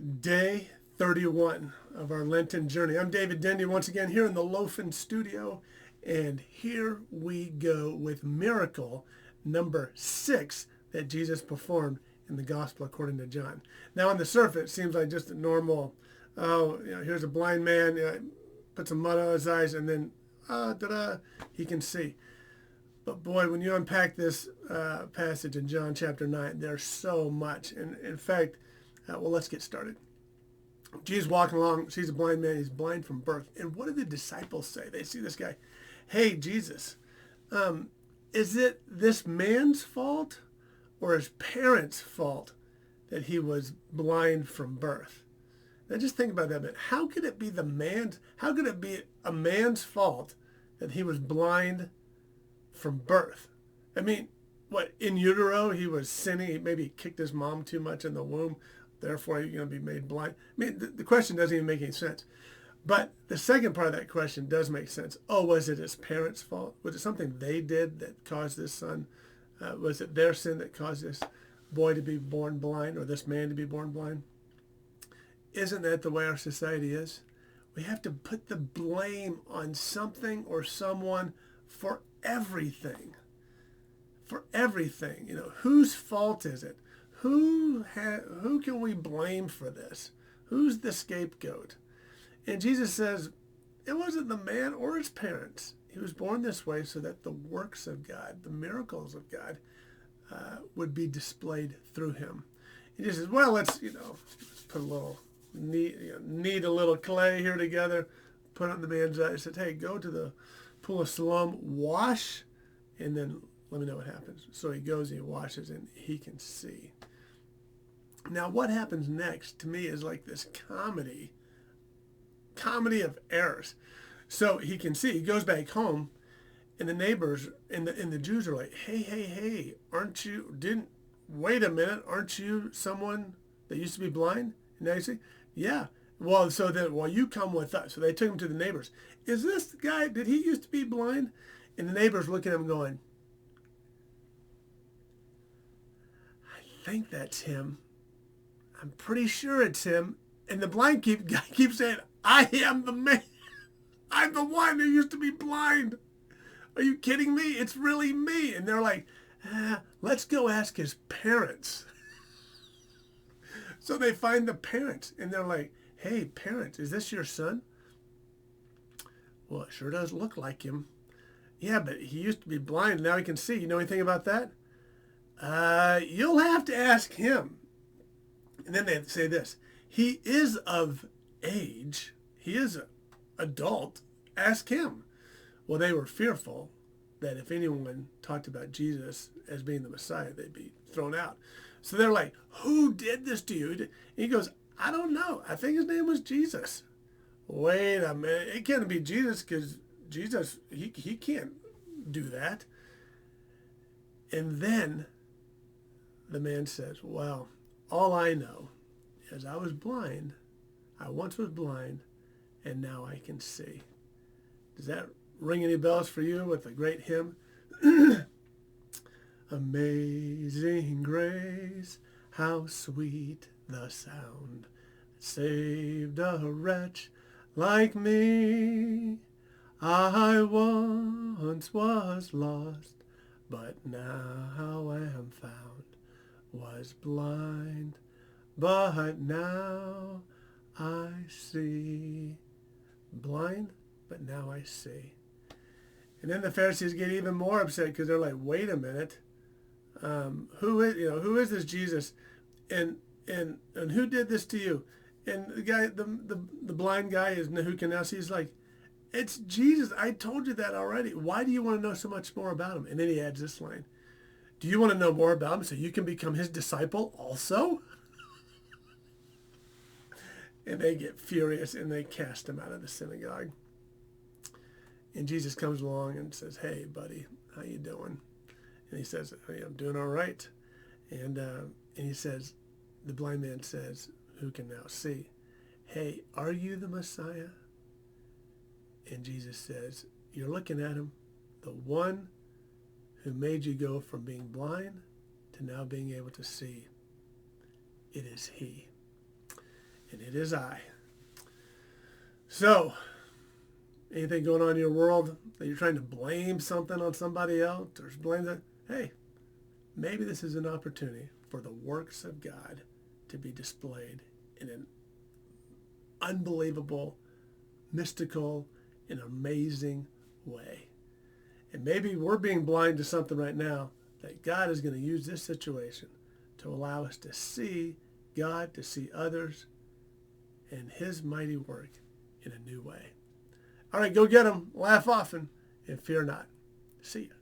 Day 31 of our Lenten journey. I'm David Dendy once again here in the Loafin Studio, and here we go with miracle number 6 that Jesus performed in the Gospel according to John. Now on the surface, it seems like just a normal, here's a blind man, put some mud on his eyes, and then, he can see. But boy, when you unpack this passage in John chapter 9, there's so much. And in fact, let's get started. Jesus walking along, sees a blind man. He's blind from birth. And what do the disciples say? They see this guy. Hey, Jesus, is it this man's fault or his parents' fault that he was blind from birth? Now just think about that a bit. How could it be how could it be a man's fault that he was blind from birth? I mean, what, in utero he was sinning? Maybe he kicked his mom too much in the womb, therefore he's going to be made blind. I mean, the question doesn't even make any sense. But the second part of that question does make sense. Oh, was it his parents' fault? Was it something they did that caused this son? Was it their sin that caused this boy to be born blind, or this man to be born blind? Isn't that the way our society is? We have to put the blame on something or someone for everything. For everything. Whose fault is it? Who can we blame for this? Who's the scapegoat? And Jesus says, it wasn't the man or his parents. He was born this way so that the works of God, the miracles of God, would be displayed through him. He just says, well, let's put a little, knead a little clay here together, put it on the man's eye. He said, hey, go to the pool of Siloam, wash, and then let me know what happens. So he goes and he washes and he can see. Now what happens next to me is like this comedy of errors. So he can see, he goes back home, and the neighbors and the Jews are like, hey, wait a minute, aren't you someone that used to be blind? And now you say, yeah. Well, so then, you come with us. So they took him to the neighbors. Is this the guy, did he used to be blind? And the neighbors look at him going, I think that's him. I'm pretty sure it's him. And the blind guy keeps saying, I am the man. I'm the one who used to be blind. Are you kidding me? It's really me. And they're like, let's go ask his parents. So they find the parents, and they're like, hey, parents, is this your son? Well, it sure does look like him. Yeah, but he used to be blind. Now he can see. You know anything about that? You'll have to ask him. And then they say this. He is of age. He is an adult. Ask him. Well, they were fearful that if anyone talked about Jesus as being the Messiah, they'd be thrown out. So they're like, who did this to you? And he goes, I don't know. I think his name was Jesus. Wait a minute. It can't be Jesus, because Jesus, he can't do that. And then the man says, well, all I know is I was blind. I once was blind, and now I can see. Does that ring any bells for you with a great hymn? Amazing grace, how sweet the sound that saved a wretch like me. I once was lost, but now am found. Was blind, but now I see. Blind, but now I see. And then the Pharisees get even more upset, because they're like, wait a minute. Who is this Jesus? And who did this to you? And the guy, the blind guy who can now see, is like, it's Jesus. I told you that already. Why do you want to know so much more about him? And then he adds this line. Do you want to know more about him so you can become his disciple also? And they get furious and they cast him out of the synagogue. And Jesus comes along and says, hey, buddy, how you doing? And he says, hey, I'm doing all right. And he says, the blind man says, who can now see, hey, are you the Messiah? And Jesus says, you're looking at him, the one who made you go from being blind to now being able to see. It is he. and it is I. So, anything going on in your world that you're trying to blame something on somebody else or blame that? Hey, maybe this is an opportunity for the works of God to be displayed in an unbelievable, mystical, and amazing way. And maybe we're being blind to something right now that God is going to use this situation to allow us to see God, to see others, and his mighty work in a new way. All right, go get them, laugh often, and fear not. See ya.